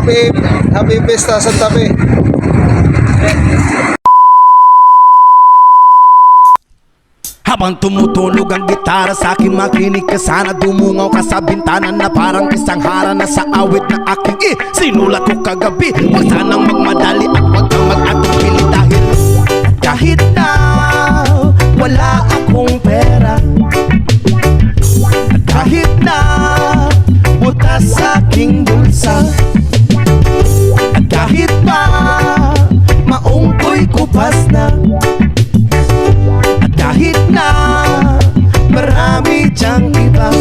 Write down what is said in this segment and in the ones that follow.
Happy Fiesta Santa Fe. Habang tumutunog ang gitara sa akin, makinig ka sana. Dumungaw ka sa bintana na parang isang harana sa awit na aking sinulat ko kagabi. Huwag sanang magmadali at huwag kang mag-atupili kahit na wala akong pera, kahit na butas sa aking bulsa, kahit pa maong ko'y kupas na, kahit na marami diyang iba.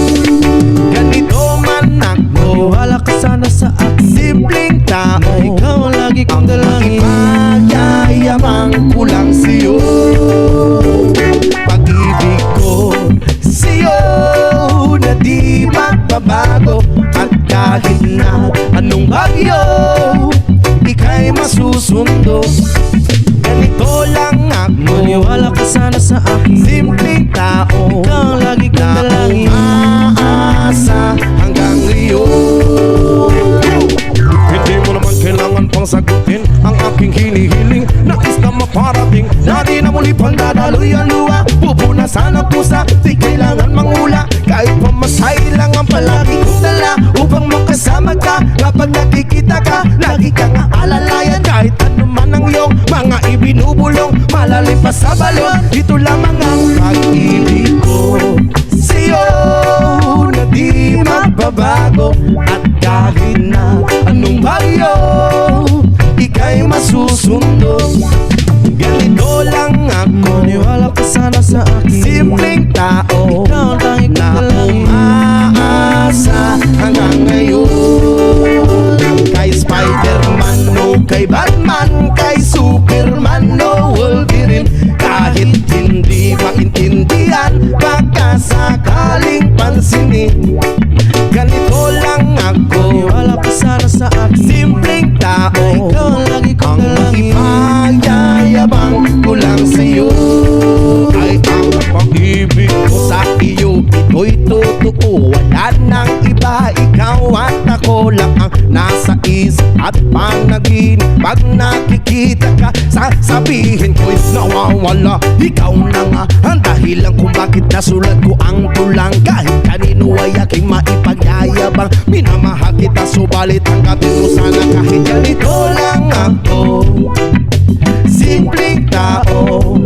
Ganito man ako, wala ka sana sa akin, simpleng tao. Ikaw ang lagi kong dalangin, magyayabang ko lang sa'yo. Pag-ibig ko sa'yo na di magbabago, at kahit na anong bagyo ika'y masusundo. Ganito lang ako, maniwala ka sana sa akin, simpleng tao. Ikaw ang lagi kong dalangin, umaasa hanggang ngayon. Hindi mo naman kailangan pang sagutin ang aking hinihiling. Nais na maparating na di na muli pang dadaloy ang luha. Pupunasan ang pusa, di kailangan mangula. Kahit pamasay lang ang palagi kong dala upang makasama ka. Kapag nakikita ka, lagi kang aalalayan. Kahit ano man ang iyong mga ibinubulong, malalim pa sa balon, ito lamang ang pag-ibig ko sa'yo na di magbabago. At kahit na anong bagyo ika'y masusundo. Ganito lang ako, maniwala ka sana sa akin, simpleng tao. Ikaw ang tanging na umaasa hanggang ngayon. Kay Spider-Man o kay Batman, kay Superman o Wolverine, kahit hindi maintindihan, baka sakaling pansinin. Ganito lang ako, maniwala ka sana sa akin, simpleng tao. Ikaw ang lagi kong dalangin, magyayabang ko lang sa'yo. Ay ang pag-ibig ko sa iyo, ito'y totoo, wala nang iba. Ikaw at ako lang ang nasa isip at panaginip. Pag nakikita ka, sasabihin ko'y nawawala. Ikaw na nga ang dahilan kung bakit nasulat ko ang tulang. Kahit kanino ay aking maipagyayabang, minamahal kita subalit tanggapin mo sana kahit ganito lang ako, simpleng tao.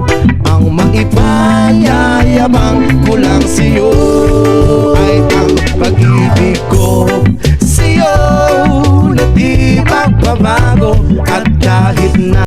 Ang maipanyayabang ko lang sa'yo ay ang pag-ibig ko sa'yo na di magbabago. At kahit na